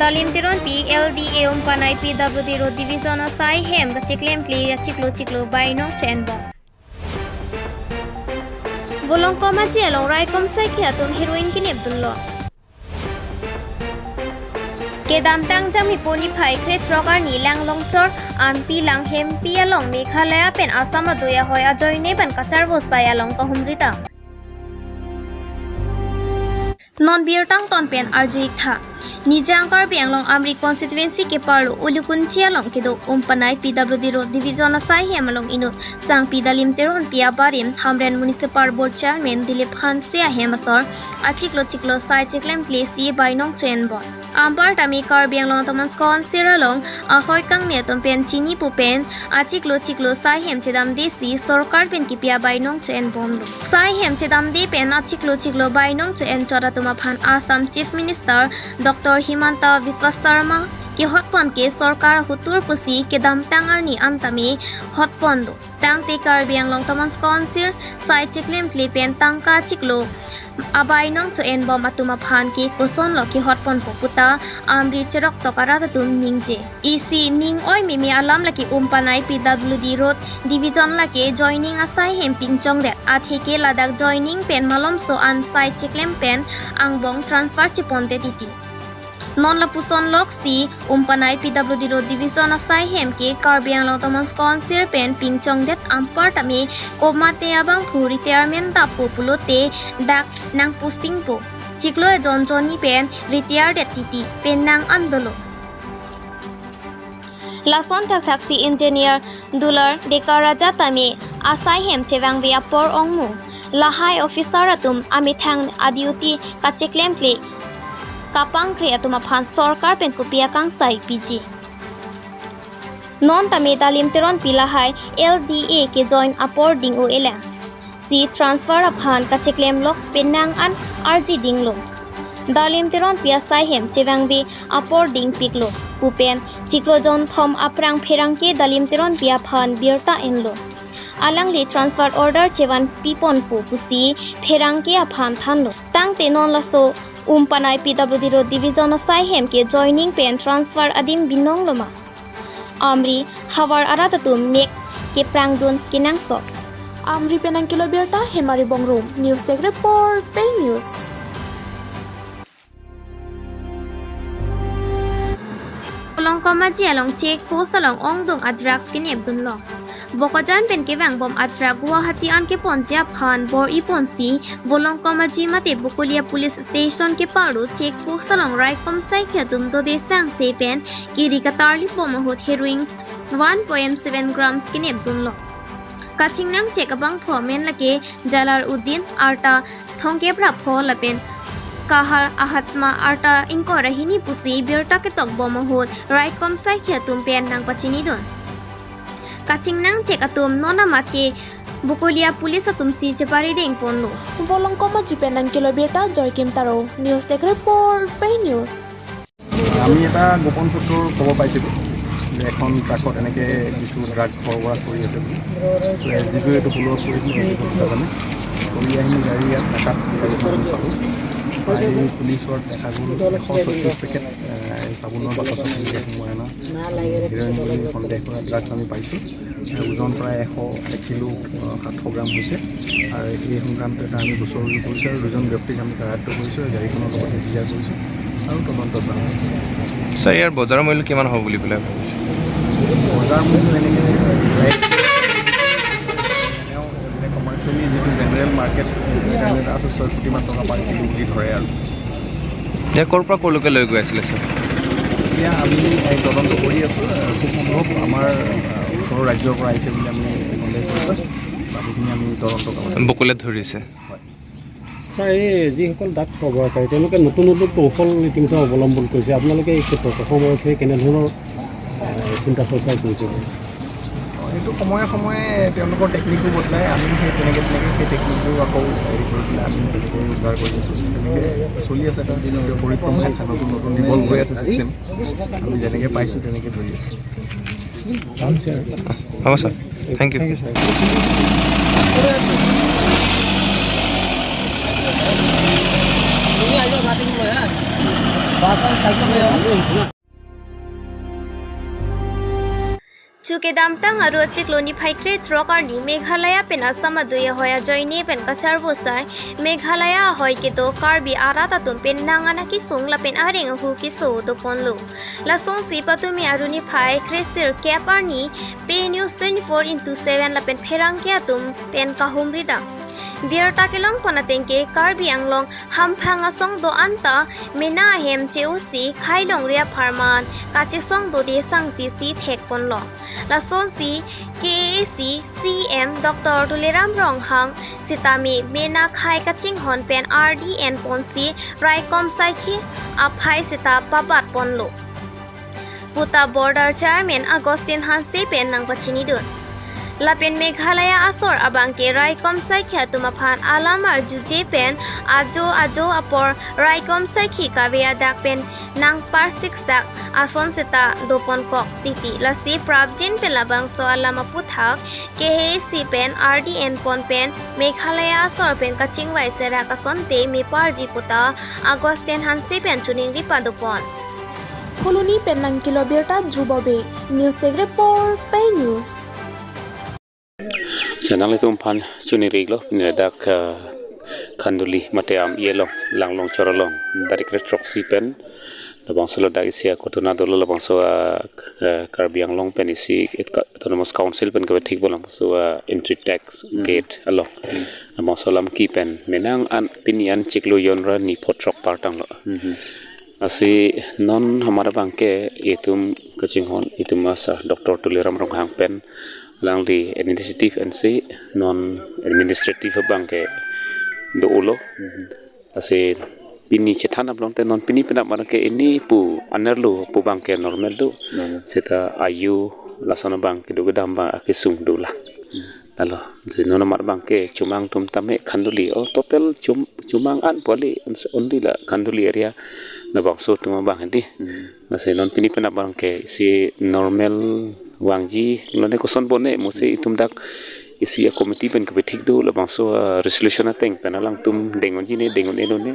Dalim tiron pi LDA umpanai PWD Road Division Sai Hem Chiklem Kli Chiklo Bainong Chenbo Bolong koma jelong rai kom sai khiatum heroin kin Abdullah Kedam tang jam hiponi phai kre trogar ni lang longchor ampi lang hem pi along Meghalaya pen Assam adoya hoy ajoy ne ban kachar bosai along ka humrita Non beer tang ton pen arjik tha Nijangkar Bianglong Amri constituency ke parlo ulukun chialong kedo umpanai PWD Road Division Sai Hemalong inut sang pidalim teron pia barim Hamren Municipal Board Chairman Dilip Hansia Hemasor achiklo sai chiklem klesi bainong chenbon Ambar tami kar Bianglong Thomas Kon Siralong ahoy kang ne tompen chini pupen achiklo sai hem chedam desi sorkar pen ki pia bainong chenbon sai hem chedam de pen achiklo bainong chen chora tuma phan Assam Chief Minister Dr. Himanta Biswa Sharma ki hotpon ke sarkar hutur pusi ke dam tangar ni antami hotpon do tang te kar Bianglong Thomas Council sai chiklem klipen tangka chiklo abai nong cho en bom atuma phan ki koson lo ki hotpon poputa amri cherok tokara tum ningje ec ning oi mimi alam laki umpanai PWD Road Division laki joining asai hemping chong det athike ladak joining pen malom so an sai chiklem pen angbong transfer chiponte titi Non la puson lok si umpanai PWD Road Division asai hem ke Karbianglong Thomas Council pen pingchong det ampar tami komate abang phuri retirement da populote dak nang posting po chiklo jonjoni pen retire det titi pen nang andolo Lason thak si engineer dular dekaraja tami asai hem chewang via por ongmu lahai officer atum ami thang adiuti kachiklem kle kapang kre atuma phan sarkar pen kopia kang sai PG non tami dalim teron pilahai LDA ke join apor ding o ele si transfer aphan ka chiklem lok penang an RG dinglo dalim teron pia sai hem chewangbi apor ding piklo upen chiklojon thom aprang pherang ke dalim teron pia phan birta enlo alangli transfer order chewan pipon pu pusi pherang ke aphan thanlo tang te non laso umpanai PWD Road Division Sai Hem ke joining pen transfer adim binong loma amri hawar aratatum mek ke prangdun kinang sok amri penang kilo berta hemari bongrum news tech report pay news long komaji along check post along ongdong adrugs kin abdullah Bokajan pen ke wang bom atra Guwahati an ke ponja phan bor ipon si bolong komaji mate Bukulia Police Station ke paru check post along right kom sai khatum do de sang se pen kiri katarli pom hot heroin 1.7 grams kin abdullah Kachingnang check abang phomen lake Jalar Uddin arta thongke pra phol pen kahar ahatma arta inko rahini pusi birta ke tok bom hot right kom sai khatum pen nang pachini don Kachingnang cek atum nona mate Bukulia Police atum si chepari deng ponlo bolong koma jipenang kilo berta joy kim taro news tech report pay news আমি এটা গোপন সূত্ৰৰ খব পাইছিলোঁ যে এখন ট্ৰাকত এনেকৈ কিছু ড্ৰাগ সৰবৰাহ কৰি আছে চ' SDB এইটো ফ'ল' আপ কৰিছিলোঁ কাৰণে কৰি আহি গাড়ী ইয়াত দেখাত গাড়ীখন পালোঁ পাই পুলিচৰ দেখা গ'ল 136 পেকেট চাবোনৰ বাকচত সোমাই অনা হিৰ'ইন বুলি সন্দেহ কৰা ড্ৰাগছ আমি পাইছোঁ ওজন প্ৰায় 101 কিলো 700 গ্ৰাম হৈছে আৰু এই সংক্ৰান্তত আমি গোচৰ ৰুজু কৰিছোঁ আৰু দুজন ব্যক্তিক আমি কাৰায়ত্ব কৰিছোঁ গাড়ীখনৰ লগত হেঁচিজাৰ কৰিছোঁ আৰু তদন্ত কৰা হৈছে ছাৰ ইয়াৰ বজাৰৰ মূল্য কিমান হ'ব বুলি পেলাই ভাবিছে বজাৰ মূল্য এনেকৈ কমাৰ্চিয়েলি যিটো জেনেৰেল মাৰ্কেট এটা আছে 6 কোটিমান টকা পাৰ কিলো বুলি ধৰে আৰু এতিয়া ক'ৰ পৰা ক'লৈকে লৈ গৈ আছিলে ছাৰ এতিয়া আমি তদন্ত কৰি আছোঁ খুব সম্ভৱ আমাৰ ওচৰৰ ৰাজ্যৰ পৰা আহিছে বুলি আমি সন্দেহ কৰিছোঁ বাকীখিনি আমি তদন্ত কৰোঁ বকুলে ধৰিছে হয় ছাৰ এই যিসকল ড্ৰাগছ সৰবৰাহকাৰী তেওঁলোকে নতুন কৌশল নীতিমতা অৱলম্বন কৰিছে আপোনালোকে এই ক্ষেত্ৰত অসমৰ্থে কেনেধৰণৰ চিন্তা চৰ্চা কৰিছে সেইটো সময়ে সময়ে তেওঁলোকৰ টেকনিকটো বদলাই আমি সেই তেনেকৈ সেই টেকনিকটো আকৌ হেৰি কৰি পেলাই আমি তেনেকৈ ব্যৱহাৰ কৰি আছোঁ তেনেকৈ চলি আছে এটা পৰিক্ৰম নতুন নতুন ইভল্ভ হৈ আছে ছিষ্টেম আমি যেনেকৈ পাইছোঁ তেনেকৈ ধৰি আছোঁ হ'ব sir thank you Ini aja batin mo ya. Chuke damtang aro chikloni phaikre trokarni Meghalaya pen Assam aduya hoya joini pen kachar bosai Meghalaya hoi ke to karbi arata tum pen nangana ki sungla pen areng hu ki so do ponlo la song si patumi aruni phai kresir keparni pe news 24/7 la pen pherang kya tum pen kahumrida Biar takelong ponatengke karbi anglong hamphang asong do anta mena hem cheusi khailong ria pharman kache song do de sangsi si thek ponlo la sonsi KAC CM Dr. Tuleram Ronghang sitami mena khai kaching hon pen RDN ponsi raikom saikhi aphai sita pabat ponlo Puta border chairman Agustin Hanse pen nang pachini dun Lapen Meghalaya asor abangke raikom saikha tumaphan alamar juje pen ajo apor raikom saikhi kabya dak pen nang par siksak ason seta dopon kok titi lasi prabjin pen labang so alama puthak KAC pen RDN pon pen Meghalaya asor pen kaching wai sera kason te me parji puta Agustin Hanse pen chuning ri padopon Koloni Penang Kilobirta Jubobe News Tech Report Pay News Senang itu umpan cuni riglo ni dak kanduli mateam yelong langlong corolong dari kretrok sipen labang selo dak isia kotuna dolo labang so karbiang long pen isi autonomous council pen kebetik bolang so entry tax gate along labang so lam ki pen menang an pinian ciklu yonra ni potrok partang lo asi non hamara bangke itum kachinghon itum masa Dr. Tuleram Ronghang pen lang di administrative and say non administrative bangke do ulo ase pini chethan ablong te non pini pina marake ini pu anerlu pu bangke normal do seta ayu lasana bangke do gedamba akisung do la talo non mar bangke cumang tum tame khanduli oh total cumang an poli only la khanduli area na bakso tuma bang di ase non pini pina bangke si normal wangji lone koson bone mose itum dak isi committee pen kebetik do labang so resolution ateng penalang tum dengon ji ne dengon enone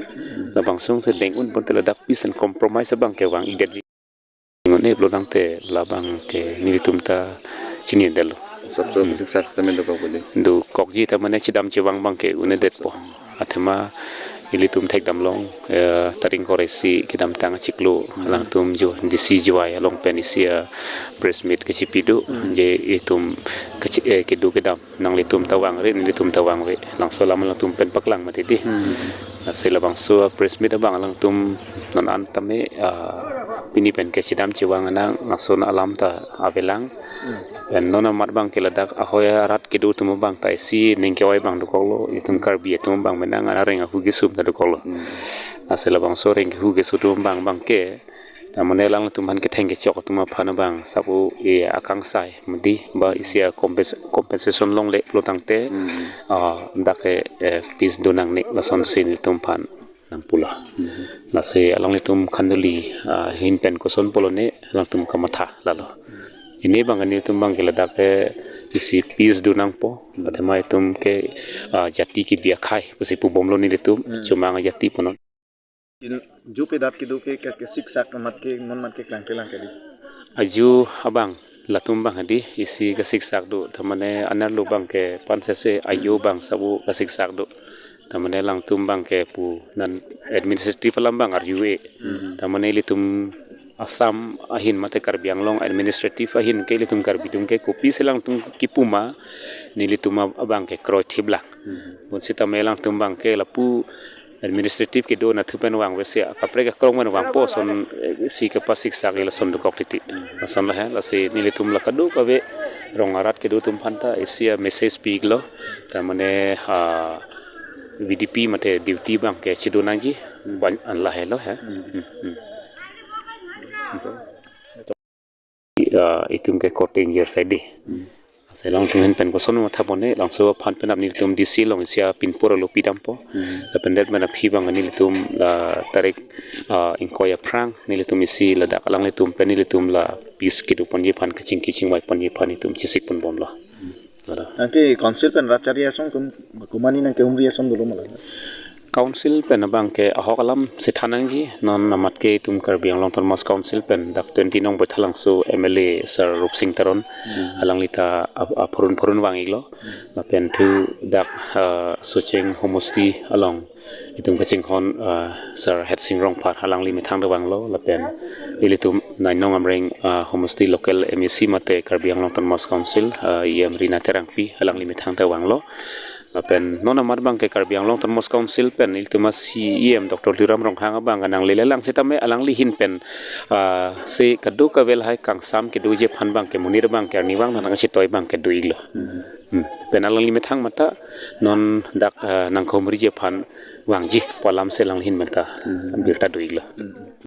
labang so se dengon bon tela dak peace and compromise bang ke wang idet ji dengon ne blodang te labang ke ni tum ta chini delo सबसे शिक्षा system do ko bole do kokji ta mane chidam chiwang bang ke une det po athema ili tum thek dam long taring koresi kidam tang chiklo lang tum jo disi jiwai long penisia press meet ke sipidu je itum ke du kedam nang litum tawang re ni litum tawang we lang so lam lang tum pen paklang mati di sela bang so press meet bang lang tum non an tame pini pen ke chidam chiwang nang ngason alam ta avelang pen non mat bang ke ladak ahoya rat ke du tum bang ta si ning ke wai bang du kolo itum karbi tum bang menang ana reng hu gisum da kolo asela bang so reng hu gesu tum bang ke tamane lang tum han ke theng ke chok tum phana bang sabu e akang sai mudi ba isia compensation long le lotang te ndake pis donang ne lason sin tum phan nampula la se along le tum khanduli hin pen ko son polone lang tum kamatha lalo ini bang ani tum bang kela dake isi pis dunang po athema tum ke jati ki bia khai pasi pu bomlo ni tum cuma nga jati pono जो पे दात के दो के शिक्षा मत के non mat ke klang ke di aju abang latum bang hadi isi ka siksak do thamane anar lo bang ke pansese ayu bang sabu ka siksak do tamane lang tum bang ke pu nan administrative lam bang RUA tamane litum Assam ahin mate karbiang long administrative ahin ke litum karbidum ke kopi selang tum kipuma nilituma abang ke kroithibla bon sita melang tum bang ke lapu administrative ke do na thupen wang wese kapre ka krong wan wang po son si ka pasik sa la son do koktiti son la ha la se nilitum la kadu ka we rongarat ke do tum phanta isia message piglo ta mane VDP mate duty bang ke chidonangi ban an la hello ha itum ke courting year side selang tum hen pen ko sonu matha bone lang so phan pen apni tum DC long sia pinpur lo pidam po la pendet mana phi bang ani tum la tarik inkoya prang ni tum isi la dak lang tum pen ni tum la pis ki du pon ye phan kaching wai pon ye phan tum chisik pon bom la ke council pen racharia song tum kumani na ke umri song dulu mala council pen abang ke ahok alam sithanang ji non namat ke tum Karbi Anglong Thomas council pen dak 20 nong bethalang so MLA Sir Rup Singh Taron alang lita phurun wang iglo na pen thu dak socheng homosti along itung kaching khon Sir Het Sing Rong Phat halang li mithang de wang lo la pen ilitum nai nong amreng homosti local MEC mate Karbi Anglong Thomas council yem rina terangpi halang li mithang de wang lo pen nona mar bang ke Karbi Anglong Thomas council pen iltuma CEM Dr. Liram Ronghang bang anang lelang sitame alang li hin pen se kadu ka vel hai kang sam ke duje phan bang ke munir bang ke niwang nang si toy bang ke duiglo pen alang li methang mata non dak nang khomri je phan wangji polam se lang hin mata birta duiglo